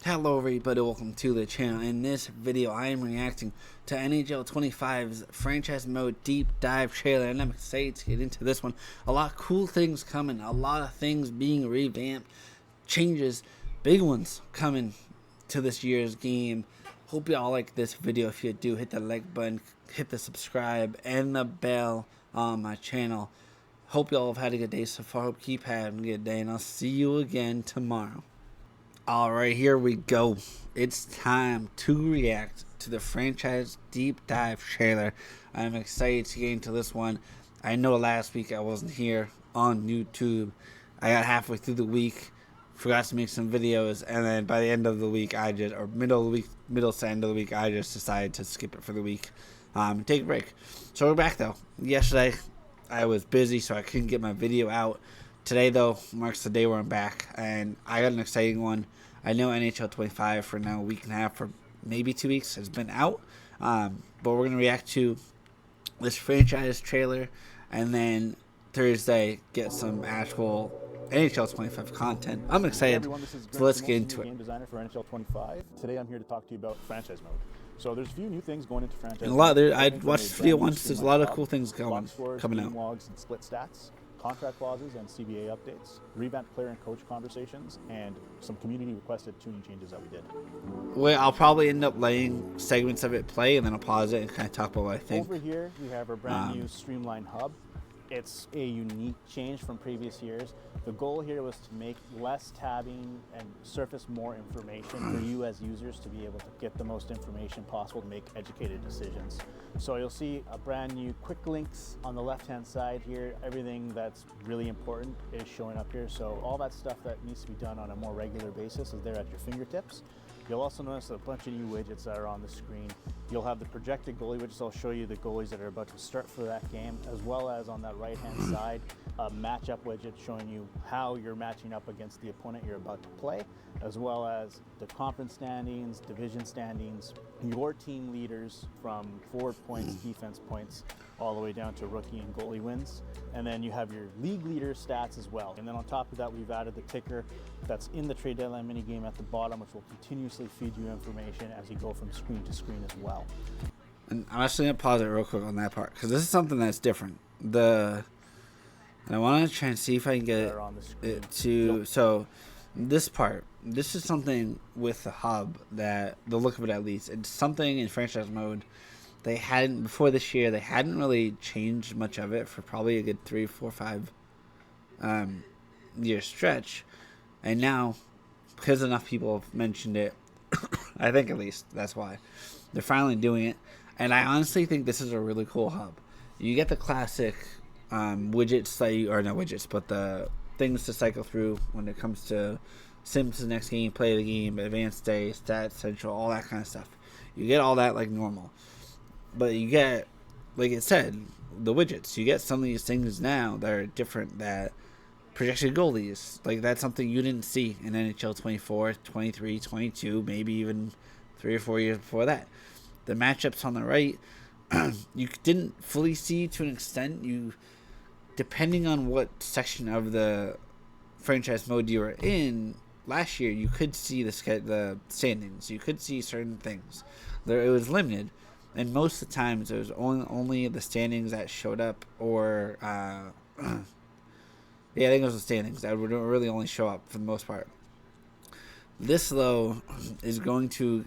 Hello everybody, welcome to the channel. In this video I am reacting to NHL25's franchise mode deep dive trailer, and I'm excited to get into this one. A lot of cool things coming, a lot of things being revamped, changes, big ones coming to this year's game. Hope you all like this video. If you do, hit the like button, hit the subscribe and the bell on my channel. Hope you all have had a good day so far. Hope you keep having a good day, and I'll see you again tomorrow. Alright, here we go. It's time to react to the franchise deep dive trailer. I'm excited to get into this one. I know last week I wasn't here on YouTube. I got halfway through the week, forgot to make some videos, and then by the end of the week, middle of the week, middle to end of the week, I just decided to skip it for the week, and take a break. So we're back though. Yesterday, I was busy, so I couldn't get my video out. Today, though, marks the day where I'm back, and I got an exciting one. I know NHL25 for now a week and a half, for maybe 2 weeks, has been out, but we're going to react to this franchise trailer, and then Thursday get some actual NHL25 content. I'm excited, everyone, this is so let's get into it. Game designer for NHL25. Today I'm here to talk to you about franchise mode. So there's a few new things going into franchise And a lot mode. I watched this video once. There's a lot of cool things coming out. Logs and split stats, contract clauses and CBA updates, revamped player and coach conversations, and some community requested tuning changes that we did. Well, I'll probably end up letting segments of it play, and then I'll pause it and kind of talk about what I think. Over here we have our brand new streamlined hub. It's a unique change from previous years. The goal here was to make less tabbing and surface more information for you as users to be able to get the most information possible to make educated decisions. So you'll see a brand new quick links on the left hand side here. Everything that's really important is showing up here. So all that stuff that needs to be done on a more regular basis is there at your fingertips. You'll also notice a bunch of new widgets that are on the screen. You'll have the projected goalie widgets. I'll show you the goalies that are about to start for that game, as well as on that right-hand side, a matchup widget showing you how you're matching up against the opponent you're about to play, as well as the conference standings, division standings, your team leaders from forward points, defense points, all the way down to rookie and goalie wins. And then you have your league leader stats as well. And then on top of that, we've added the ticker that's in the trade deadline mini game at the bottom, which will continuously feed you information as you go from screen to screen as well. And I'm actually going to pause it real quick on that part, because this is something that's different. And I want to try and see if I can get it to... Yep. So this part, this is something with the hub that, the look of it at least, it's something in franchise mode they hadn't, before this year, they hadn't really changed much of it for probably a good 3, 4, 5 year stretch. And now, because enough people have mentioned it, I think at least that's why they're finally doing it. And I honestly think this is a really cool hub. You get the classic widgets that you, or not widgets, but the things to cycle through when it comes to sims to the next game, play the game, advanced day, stats central, all that kind of stuff. You get all that like normal. But you get, like it said, the widgets. You get some of these things now that are different, that projected goalies. Like, that's something you didn't see in NHL 24, 23, 22, maybe even 3 or 4 years before that. The matchups on the right, you didn't fully see to an extent. You, depending on what section of the franchise mode you were in last year, you could see the standings. You could see certain things. It was limited. And most of the times, it was only the standings that showed up, or, yeah, I think it was the standings that would really only show up for the most part. This, though, is going to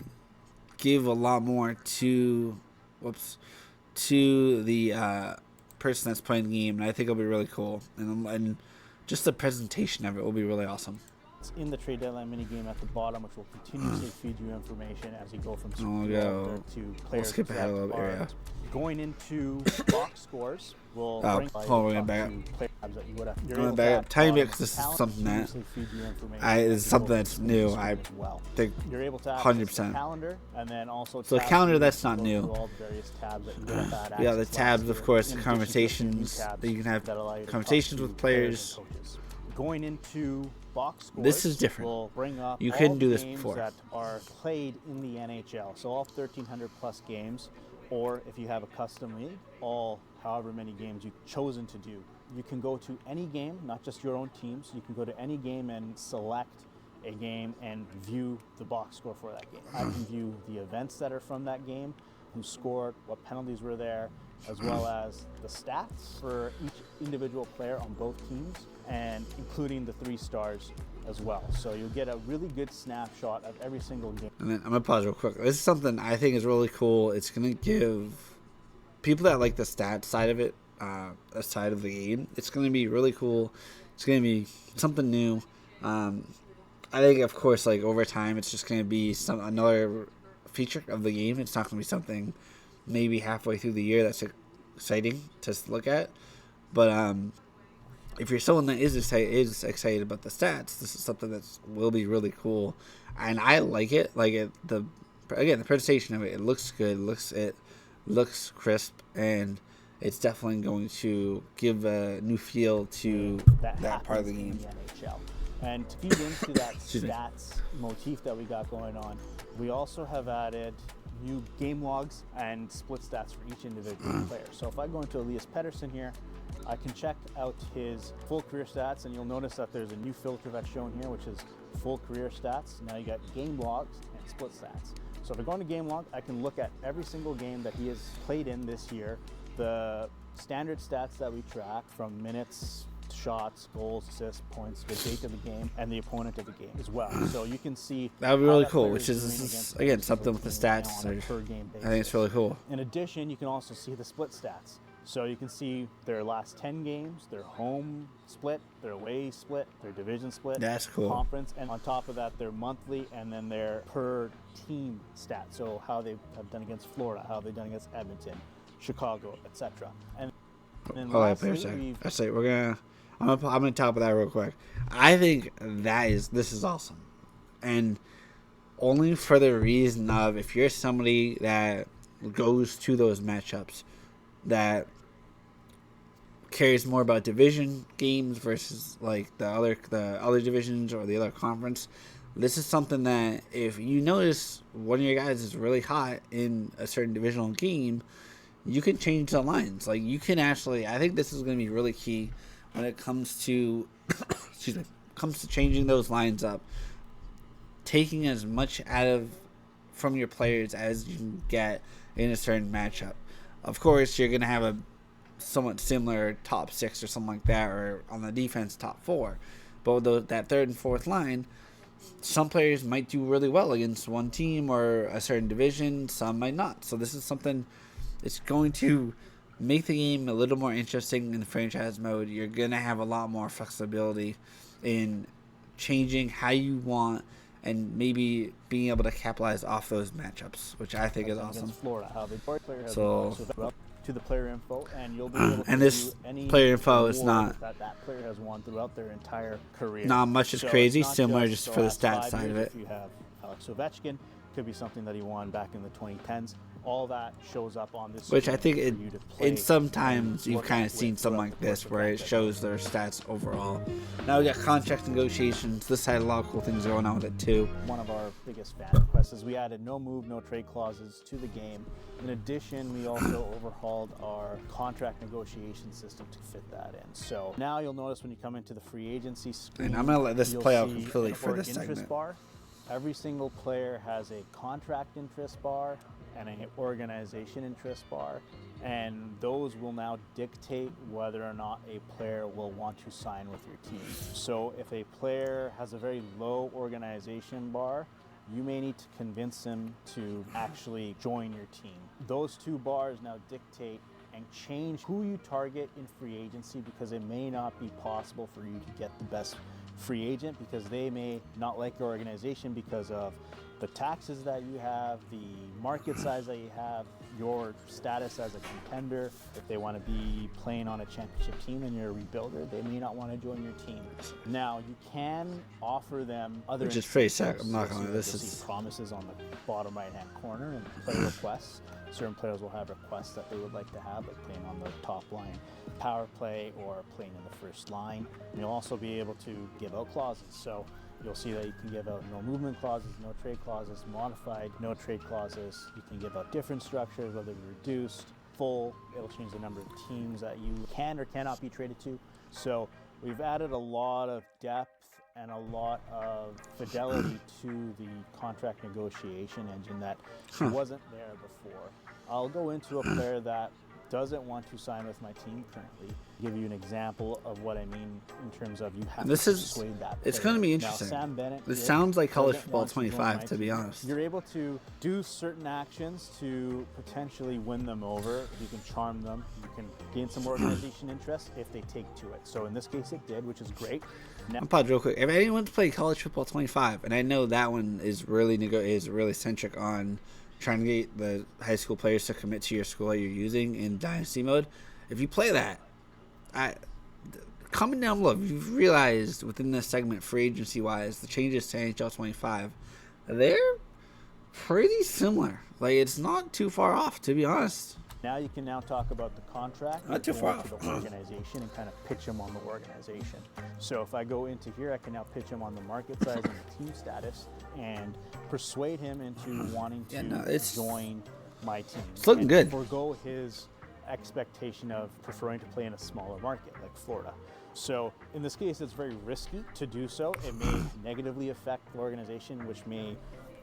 give a lot more to the person that's playing the game, and I think it'll be really cool. And just the presentation of it will be really awesome. In the trade deadline mini game at the bottom, which will continuously feed you information as you go from to players. Skip ahead a little bit, yeah. Going into box scores, we'll bring we're going back up. Tiny bit, because this is something that is something that's new. I think you're able to 100%. Calendar, and then also so the calendar, that's not new. Yeah, the tabs, of course, conversations that you can have conversations with players. Going into box scores, this is different. We'll bring up you couldn't do this games before. That are played in the NHL. So all 1,300 plus games, or if you have a custom league, all however many games you've chosen to do. You can go to any game, not just your own teams. You can go to any game and select a game and view the box score for that game. I can view the events that are from that game, who scored, what penalties were there, as well as the stats for each individual player on both teams, and including the 3 stars as well. So you'll get a really good snapshot of every single game. And then I'm going to pause real quick. This is something I think is really cool. It's going to give people that like the stats side of it, a side of the game, it's going to be really cool. It's going to be something new. I think, of course, like over time, it's just going to be another feature of the game. It's not going to be something maybe halfway through the year that's exciting to look at. But if you're someone that is excited about the stats, this is something that will be really cool, and I like it. Like the presentation of it, it looks good. It looks crisp, and it's definitely going to give a new feel to that part of the game. In the NHL. And to feed into that stats motif that we got going on, we also have added new game logs and split stats for each individual player. So if I go into Elias Pettersson here, I can check out his full career stats, and you'll notice that there's a new filter that's shown here, which is full career stats. Now you got game logs and split stats. So if I go into game log, I can look at every single game that he has played in this year, the standard stats that we track from minutes, shots, goals, assists, points, the date of the game, and the opponent of the game as well. So you can see that would be really cool, which is again something with the stats. On a per game basis. I think it's really cool. In addition, you can also see the split stats. So you can see their last 10 games, their home split, their away split, their division split, that's cool. Conference, and on top of that, their monthly and then their per team stats. So how they have done against Florida, how they've done against Edmonton, Chicago, etc. And then lastly, I'm gonna top of that real quick. I think this is awesome, and only for the reason of if you're somebody that goes to those matchups that cares more about division games versus like the other divisions or the other conference. This is something that if you notice one of your guys is really hot in a certain divisional game, you can change the lines. Like you can actually, I think this is going to be really key when it comes to changing those lines up, taking as much from your players as you can get in a certain matchup. Of course, you're going to have a somewhat similar top 6 or something like that, or on the defense top 4. But with that third and fourth line, some players might do really well against one team or a certain division, some might not. So this is something it's going to make the game a little more interesting in the franchise mode. You're going to have a lot more flexibility in changing how you want and maybe being able to capitalize off those matchups, which I think is awesome. Florida, how the player has so to the player info, and you'll be able to and this any player info is not that player has won throughout their entire career. Not much is crazy, similar just for the stats side of it. If you have Alex Ovechkin, could be something that he won back in the 2010s. All that shows up on this. Which I think in sometimes you've kind of seen something like this where it shows their stats overall. Now we got contract negotiations. This had a lot of cool things going on with it too. One of our biggest fan requests is we added no move, no trade clauses to the game. In addition, we also overhauled our contract negotiation system to fit that in. So now you'll notice when you come into the free agency screen, and I'm going to let this play out completely for this segment. Bar. Every single player has a contract interest bar and an organization interest bar, and those will now dictate whether or not a player will want to sign with your team. So if a player has a very low organization bar, you may need to convince him to actually join your team. Those two bars now dictate and change who you target in free agency, because it may not be possible for you to get the best free agent because they may not like your organization because of the taxes that you have, the market size that you have, your status as a contender. If they want to be playing on a championship team and you're a rebuilder, they may not want to join your team. Now, you can offer them other which is pretty sad. I'm not going to. This is promises on the bottom right-hand corner and player requests. Certain players will have requests that they would like to have, like playing on the top line power play or playing in the first line. And you'll also be able to give out clauses. So you'll see that you can give out no movement clauses, no trade clauses, modified, no trade clauses. You can give out different structures, whether reduced, full. It'll change the number of teams that you can or cannot be traded to. So we've added a lot of depth and a lot of fidelity to the contract negotiation engine that wasn't there before. I'll go into a player that doesn't want to sign with my team currently. Give you an example of what I mean in terms of you have to persuade that player. It's going to be interesting. Now, Sam Bennett this sounds like college football 25, to be honest. You're able to do certain actions to potentially win them over. You can charm them. You can gain some organization interest if they take to it. So in this case, it did, which is great. Now, I'll pause real quick. If anyone's played college football 25, and I know that one is really centric on trying to get the high school players to commit to your school that you're using in dynasty mode. If you play that, comment down below if you've realized within this segment, free agency wise, the changes to NHL 25, they're pretty similar. Like, it's not too far off, to be honest. Now you can now talk about the contract. Not too far off. The organization and kind of pitch them on the organization. So if I go into here, I can now pitch him on the market size and the team status and persuade him into wanting to join my team. It's looking good. Forgo his expectation of preferring to play in a smaller market like Florida. So in this case, it's very risky to do so. It may negatively affect the organization, which may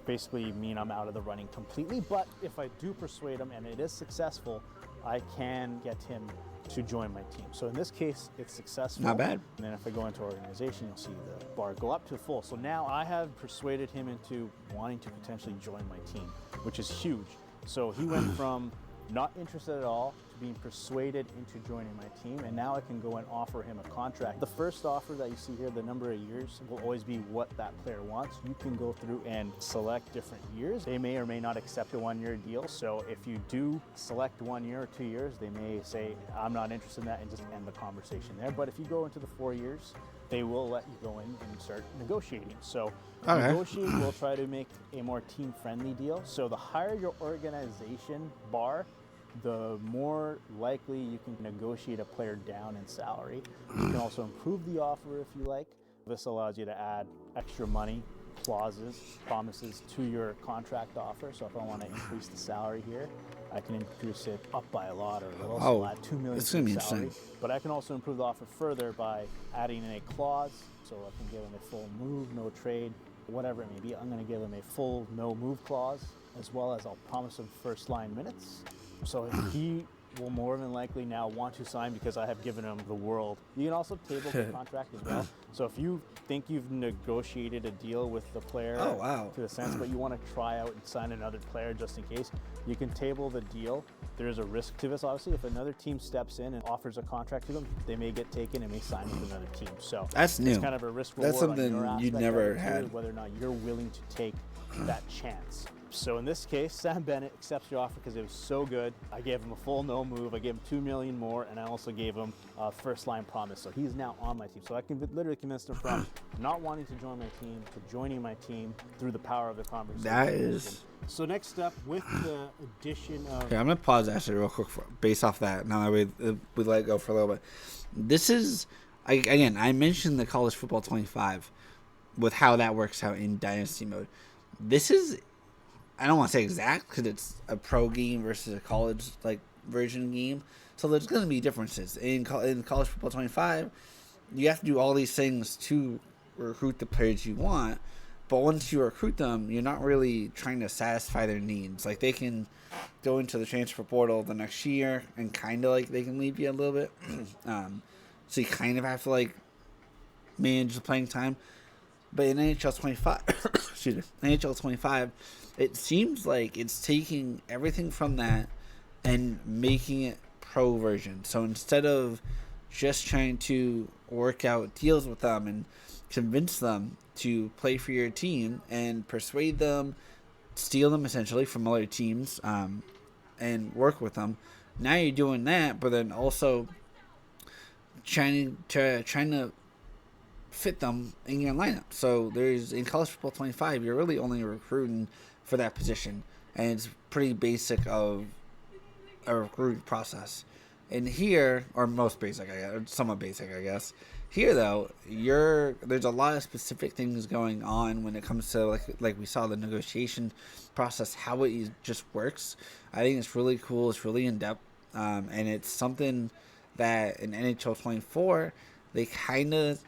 basically mean I'm out of the running completely. But if I do persuade him and it is successful, I can get him to join my team. So in this case, it's successful. Not bad. And then if I go into organization, you'll see the bar go up to full. So now I have persuaded him into wanting to potentially join my team, which is huge. So he went from not interested at all to being persuaded into joining my team, and now I can go and offer him a contract. The first offer that you see here, the number of years, will always be what that player wants. You can go through and select different years. They may or may not accept a 1-year deal, so if you do select 1 year or 2 years, they may say, I'm not interested in that, and just end the conversation there. But if you go into the 4 years, they will let you go in and start negotiating. So negotiating will try to make a more team-friendly deal. So the higher your organization bar, the more likely you can negotiate a player down in salary. You can also improve the offer if you like. This allows you to add extra money, clauses, promises to your contract offer. So if I want to increase the salary here, I can increase it up by a lot or a little. So I'll add $2 million to the salary. But I can also improve the offer further by adding in a clause. So I can give him a full move, no trade, whatever it may be. I'm going to give him a full no move clause, as well as I'll promise him first line minutes. So he will more than likely now want to sign because I have given him the world. You can also table the contract as well. So if you think you've negotiated a deal with the player to the sense, but you want to try out and sign another player just in case, you can table the deal. There is a risk to this, obviously. If another team steps in and offers a contract to them, they may get taken and may sign with another team. So that's new. It's kind of a risk reward. That's something you never had. Whether or not you're willing to take that chance. So in this case, Sam Bennett accepts your offer because it was so good. I gave him a full no move. I gave him $2 million more, and I also gave him a first line promise. So he's now on my team. So I can literally convince him from not wanting to join my team to joining my team through the power of the conversation. That is. So next up, with the addition of. Okay, I'm gonna pause actually real quick based off that. Now that we let it go for a little bit. This is I mentioned the college football 25 with how that works out in dynasty mode. This is. I don't want to say exact because it's a pro game versus a college version game, so there's going to be differences in college football 25. You have to do all these things to recruit the players you want, but once you recruit them, you're not really trying to satisfy their needs. Like, they can go into the transfer portal the next year and kind of they can leave you a little bit, so you kind of have to manage the playing time. But in NHL 25, excuse me, NHL 25. It seems like it's taking everything from that and making it pro version. So instead of just trying to work out deals with them and convince them to play for your team and persuade them, steal them essentially from other teams, and work with them, now you're doing that, but then also trying to fit them in your lineup. So in college football 25, you're really only recruiting for that position, and it's pretty basic of a recruiting process. And here, or most basic, somewhat basic, I guess. Here, though, there's a lot of specific things going on when it comes to like we saw the negotiation process, how it just works. I think it's really cool. It's really in depth, and it's something that in NHL 24 they kind of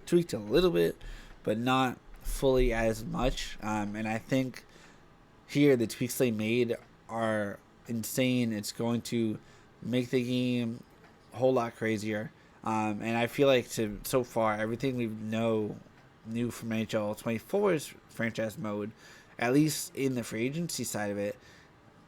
tweaked a little bit, but not fully as much. And I think here the tweaks they made are insane. It's going to make the game a whole lot crazier. And I feel like so far everything we knew from NHL 24's franchise mode, at least in the free agency side of it,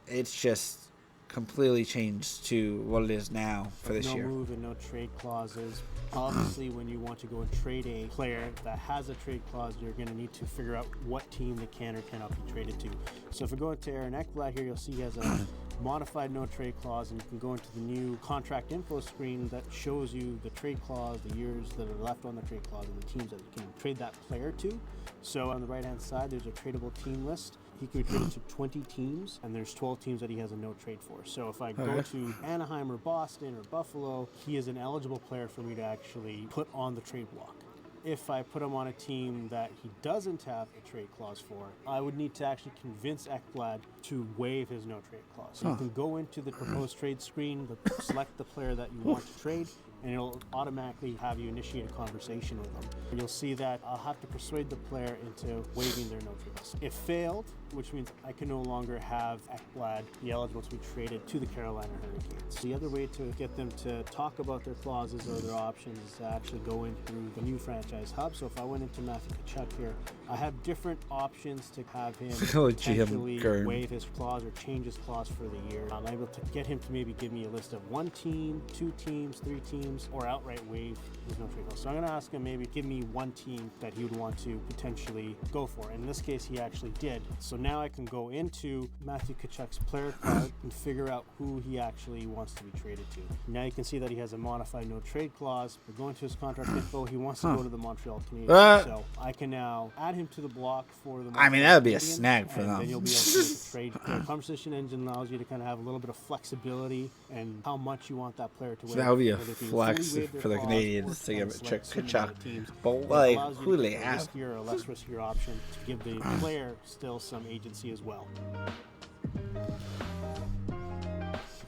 it's just completely changed to what it is now for this year. No move and no trade clauses. Obviously, when you want to go and trade a player that has a trade clause, you're going to need to figure out what team they can or cannot be traded to. So if we go into Aaron Ekblad here, you'll see he has a modified no trade clause, and you can go into the new contract info screen that shows you the trade clause, the years that are left on the trade clause, and the teams that you can trade that player to. So on the right hand side, there's a tradable team list. He can be traded to 20 teams, and there's 12 teams that he has a no trade for. So if I go to Anaheim or Boston or Buffalo, he is an eligible player for me to actually put on the trade block. If I put him on a team that he doesn't have a trade clause for, I would need to actually convince Ekblad to waive his no trade clause. So you can go into the proposed trade screen, select the player that you want to trade, and it'll automatically have you initiate a conversation with them. And you'll see that I'll have to persuade the player into waiving their no trade clause. If failed, which means I can no longer have Ekblad be eligible to be traded to the Carolina Hurricanes. The other way to get them to talk about their clauses or their options is to actually go in through the new franchise hub. So if I went into Matthew Tkachuk here, I have different options to have him potentially waive his clause or change his clause for the year. I'm able to get him to maybe give me a list of 1 team, 2 teams, 3 teams, or outright waive his no trade clause. So I'm going to ask him maybe give me 1 team that he would want to potentially go for. In this case, he actually did. So now I can go into Matthew Tkachuk's player card and figure out who he actually wants to be traded to. Now you can see that he has a modified no trade clause. We're going to his contract info. He wants to go to the Montreal Canadiens. So I can now add him to the block for the Montreal that would be a Canadiens, snag for them. Then you'll be able to make a trade. The conversation engine allows you to kind of have a little bit of flexibility and how much you want that player to win. So that would be a flex for the Canadians to give it Tkachuk. But like, who do they have? A less riskier option to give the player still some agency as well.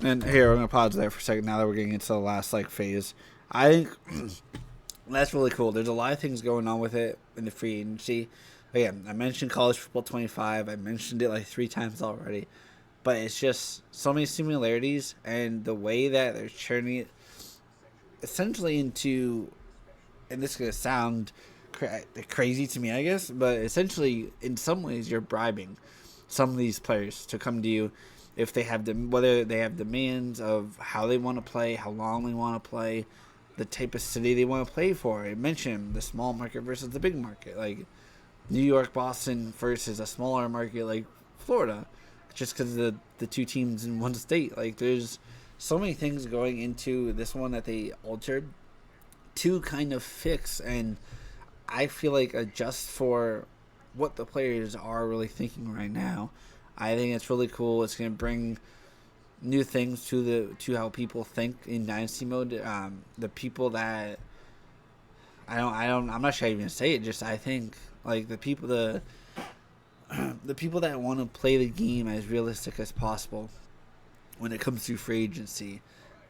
And here, we're going to pause there for a second now that we're getting into the last phase. I think that's really cool. There's a lot of things going on with it in the free agency. Again, I mentioned college football 25. I mentioned it 3 times already. But it's just so many similarities, and the way that they're turning it essentially into, and this is going to sound crazy to me, I guess, but essentially, in some ways, you're bribing some of these players to come to you if they have whether they have demands of how they want to play, how long they want to play, the type of city they want to play for. I mentioned the small market versus the big market, like New York, Boston versus a smaller market like Florida, just because of the 2 teams in one state. There's so many things going into this one that they altered to kind of fix and I feel adjust for what the players are really thinking right now. I think it's really cool. It's going to bring new things to how people think in Dynasty mode. The people that I'm not sure how you're going to say it. Just I think the people that want to play the game as realistic as possible when it comes to free agency.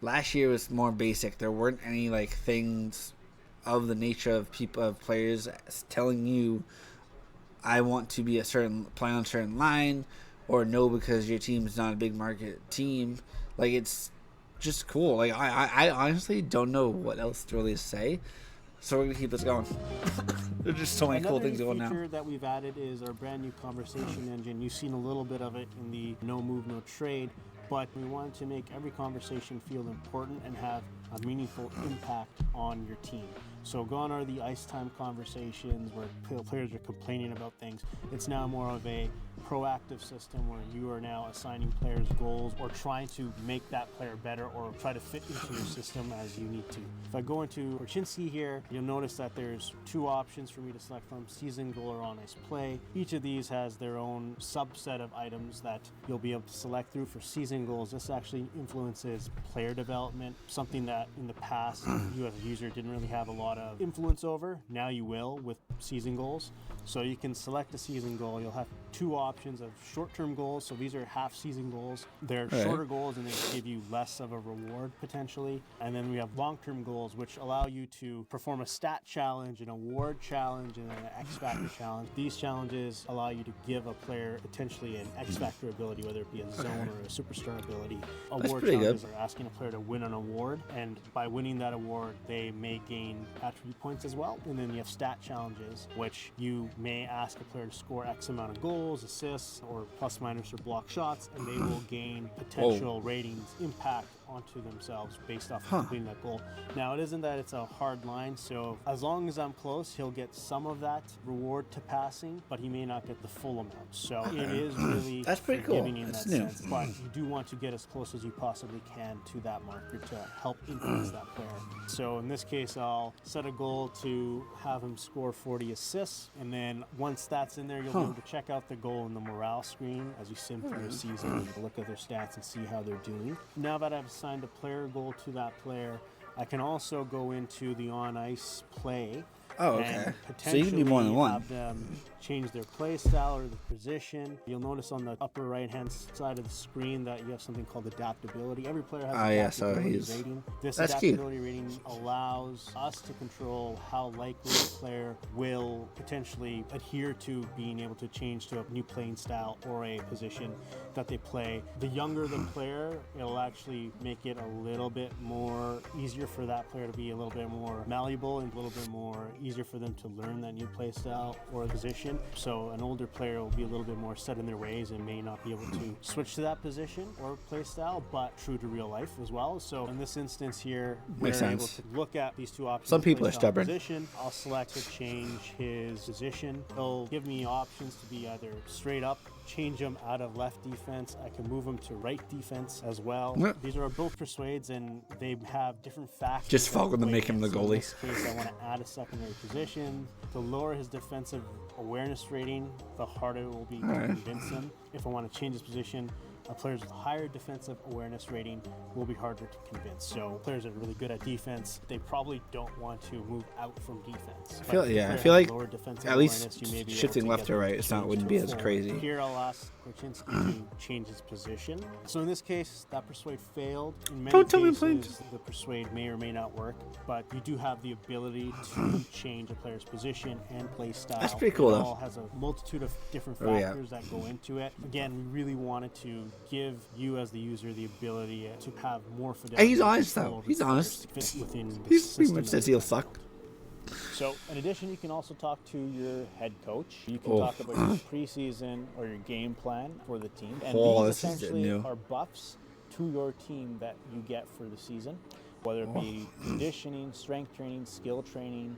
Last year was more basic. There weren't any things of the nature of players telling you, I want to be play on a certain line, or no because your team is not a big market team. It's just cool. I honestly don't know what else to really say, so we're gonna keep this going. There's just so many cool things going now. Another feature that we've added is our brand new conversation engine. You've seen a little bit of it in the no move, no trade, but we wanted to make every conversation feel important and have a meaningful impact on your team. So gone are the ice time conversations where players are complaining about things. It's now more of a proactive system where you are now assigning players goals or trying to make that player better or try to fit into your system as you need to. If I go into Korchinski here, you'll notice that there's 2 options for me to select from: season goal or on ice play. Each of these has their own subset of items that you'll be able to select through. For season goals, this actually influences player development, something that in the past you as a user didn't really have a lot of influence over. Now you will with season goals. So you can select a season goal. You'll have two options of short-term goals. So these are half-season goals. They're shorter goals and they give you less of a reward potentially. And then we have long-term goals, which allow you to perform a stat challenge, an award challenge, and an X-Factor challenge. These challenges allow you to give a player potentially an X-Factor ability, whether it be a zone or a superstar ability. Award challenges are asking a player to win an award, and by winning that award, they may gain attribute points as well. And then you have stat challenges, which you may ask a player to score X amount of goals, assists, or plus minus or block shots, and they will gain potential ratings impact onto themselves based off of completing that goal. Now, it isn't that it's a hard line, so as long as I'm close, he'll get some of that reward to passing, but he may not get the full amount. So it is really that's pretty cool. In that sense, but you do want to get as close as you possibly can to that marker to help influence that player. So in this case, I'll set a goal to have him score 40 assists, and then once that's in there, you'll be able to check out the goal in the morale screen as you sim through a season. You can look at their stats and see how they're doing. Now that I've assigned a player goal to that player, I can also go into the on-ice play. And so you can do more than one. Have them change their play style or the position. You'll notice on the upper right-hand side of the screen that you have something called adaptability. Every player has adaptability rating. This adaptability rating allows us to control how likely a player will potentially adhere to being able to change to a new playing style or a position that they play. The younger the player, it'll actually make it a little bit more easier for that player to be a little bit more malleable and a little bit more easier for them to learn that new play style or position. So an older player will be a little bit more set in their ways and may not be able to switch to that position or play style, but true to real life as well. So in this instance here, we're able to look at these two options. Some people are stubborn. Position. I'll select to change his position. He'll give me options to be either straight up, change him out of left defense. I can move him to right defense as well. These are both persuades and they have different factors. Just follow them to make him the goalie. In this case, I want to add a secondary position to lower his defensive awareness rating. The harder it will be to convince him. If I want to change his position, players with higher defensive awareness rating will be harder to convince. So players that are really good at defense, they probably don't want to move out from defense. I feel like at least shifting left or right, wouldn't be as crazy. Here I'll ask Korchinski to change his position. So in this case, that persuade failed. In many cases, the persuade may or may not work, but you do have the ability to change a player's position and play style. That's pretty cool, though. It all has a multitude of different factors that go into it. Again, we really wanted to give you as the user the ability to have more fidelity. He's honest, though. He's honest. He pretty much says he'll suck. So, in addition, you can also talk to your head coach. You can talk about your preseason or your game plan for the team. And these essentially are buffs to your team that you get for the season, whether it be conditioning, strength training, skill training,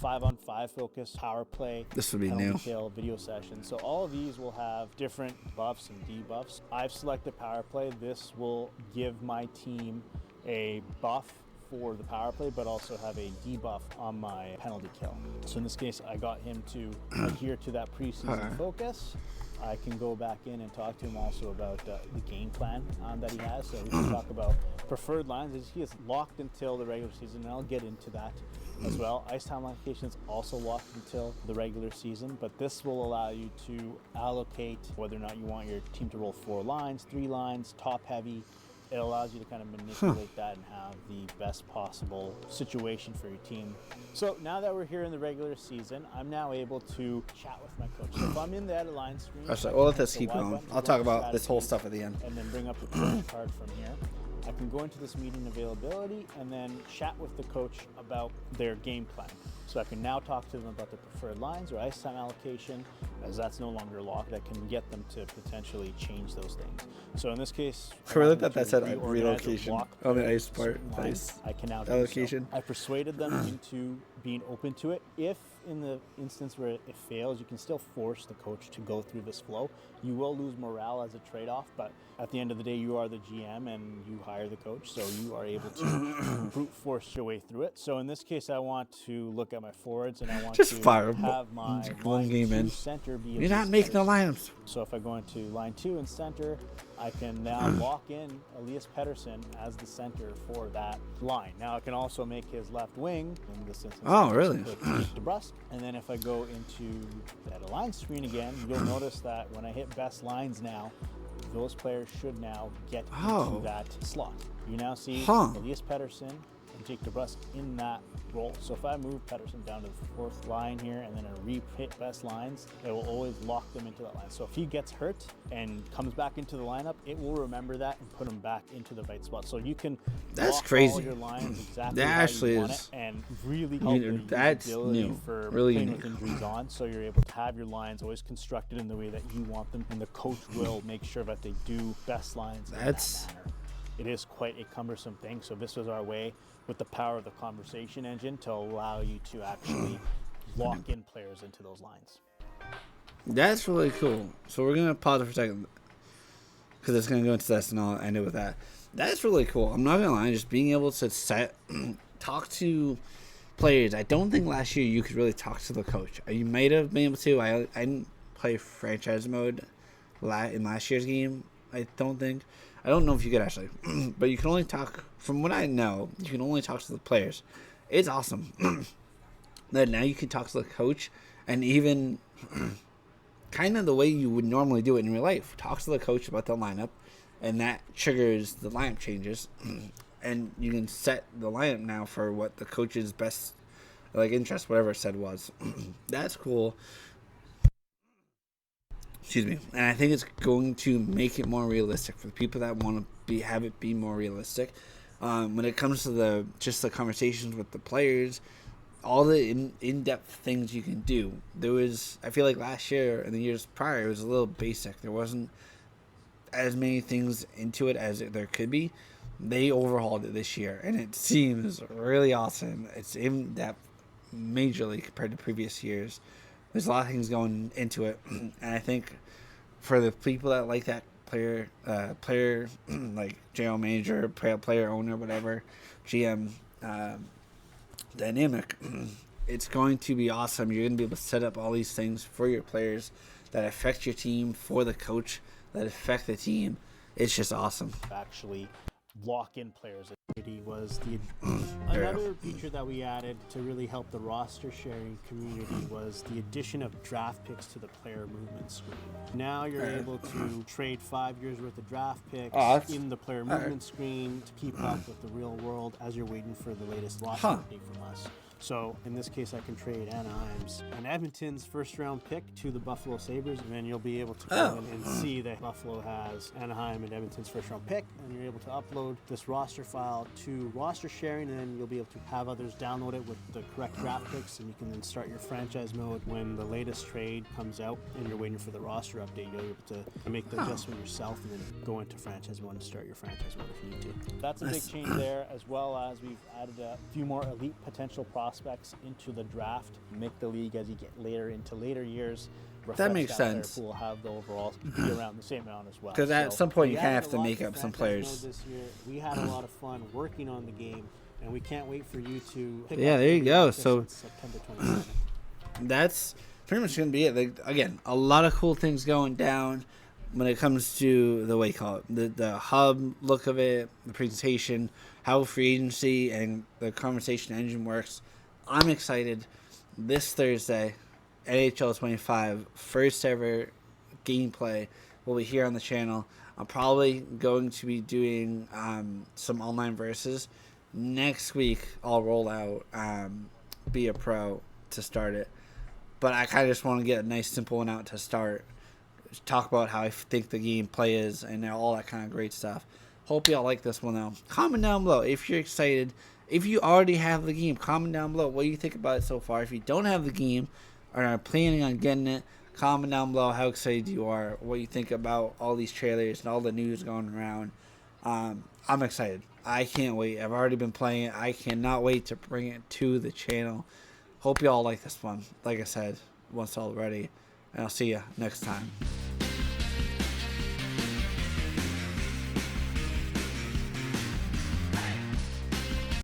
5-on-5 focus, power play, this would be new. Kill, video sessions. So all of these will have different buffs and debuffs. I've selected power play. This will give my team a buff for the power play, but also have a debuff on my penalty kill. So in this case, I got him to adhere to that preseason focus. I can go back in and talk to him also about the game plan that he has. So we can talk about preferred lines. He is locked until the regular season, and I'll get into that as well. Ice time allocation is also locked until the regular season, but this will allow you to allocate whether or not you want your team to roll 4 lines, 3 lines, top heavy. It allows you to kind of manipulate that and have the best possible situation for your team. So now that we're here in the regular season, I'm now able to chat with my coach. So if I'm in the edit line screen, we'll let this keep going. I'll talk about this whole stuff at the end. And then bring up the coach card from here. I can go into this meeting availability and then chat with the coach about their game plan. So I can now talk to them about the preferred lines or ice time allocation, as that's no longer locked. I can get them to potentially change those things. So in this case, I really thought that said relocation on the ice part. I can now allocation. I persuaded them into being open to it. If in the instance where it fails, you can still force the coach to go through this flow. You will lose morale as a trade-off, but at the end of the day, you are the GM and you hire the coach, so you are able to brute force your way through it. So in this case, I want to look at my forwards and I want just to fire have my one game in. center be You're not making the lineups. So if I go into line 2 and center, I can now lock in Elias Pettersson as the center for that line. Now I can also make his left wing in this instance. Oh, really? DeBrusque. And then if I go into that align screen again, you'll notice that when I hit best lines now, those players should now get into that slot. You now see Elias Pettersson and Jake DeBrusque in that role. So if I move Pettersson down to the 4th line here and then I re-hit best lines, it will always lock them into that line. So if he gets hurt and comes back into the lineup, it will remember that and put him back into the right spot. So you can That's crazy. all your lines exactly that how actually you want is it and really help that's new for really playing unique. with injuries on. So you're able to have your lines always constructed in the way that you want them, and the coach will make sure that they do best lines in that manner. It is quite a cumbersome thing. So this was our way with the power of the conversation engine to allow you to actually lock in players into those lines. That's really cool. So we're going to pause it for a second because it's going to go into this and I'll end it with that. That's really cool. I'm not going to lie. Just being able to talk to players. I don't think last year you could really talk to the coach. You might have been able to. I didn't play franchise mode in last year's game. I don't think. I don't know if you could actually, but you can only talk, from what I know, you can only talk to the players. It's awesome. That now you can talk to the coach, and even kind of the way you would normally do it in real life. Talk to the coach about the lineup, and that triggers the lineup changes, and you can set the lineup now for what the coach's best, interest, whatever it said was. That's cool. Excuse me. And I think it's going to make it more realistic for the people that want to have it be more realistic. When it comes to the conversations with the players, all the in-depth things you can do. I feel like last year and the years prior, it was a little basic. There wasn't as many things into it as there could be. They overhauled it this year, and it seems really awesome. It's in-depth majorly compared to previous years. There's a lot of things going into it, and I think for the people that like that player like general manager, player owner, whatever, GM dynamic, it's going to be awesome. You're going to be able to set up all these things for your players that affect your team, for the coach that affect the team. It's just awesome. Actually lock in players. Was another feature that we added to really help the roster sharing community was the addition of draft picks to the player movement screen. Now you're able to trade 5 years worth of draft picks in the player movement screen to keep up with the real world as you're waiting for the latest roster update from us. So in this case, I can trade Anaheim's and Edmonton's first-round pick to the Buffalo Sabres, and then you'll be able to go in and see that Buffalo has Anaheim and Edmonton's first-round pick, and you're able to upload this roster file to roster sharing, and then you'll be able to have others download it with the correct draft picks, and you can then start your franchise mode when the latest trade comes out and you're waiting for the roster update. You'll be able to make the adjustment yourself and then go into franchise mode and start your franchise mode if you need to. That's a big change there, as well as we've added a few more elite potential prospects into the draft, make the league as you get into later years. That makes sense. We'll have the overall be around the same amount as well. Because at some point you kind of have to make up some players. This year, we had a lot of fun working on the game, and we can't wait for you to pick there you go. So September 27th. That's pretty much going to be it. Again, a lot of cool things going down when it comes to the way you call it, the hub look of it, the presentation, how free agency and the conversation engine works. I'm excited. This Thursday, NHL25, first ever gameplay will be here on the channel. I'm probably going to be doing some online versus. Next week, I'll roll out Be a Pro to start it. But I kind of just want to get a nice, simple one out to start. Talk about how I think the gameplay is and all that kind of great stuff. Hope y'all like this one, though. Comment down below if you're excited. If you already have the game, comment down below what you think about it so far. If you don't have the game or are planning on getting it, comment down below how excited you are, what you think about all these trailers and all the news going around. I'm excited. I can't wait. I've already been playing it. I cannot wait to bring it to the channel. Hope you all like this one. Like I said once already, and I'll see you next time.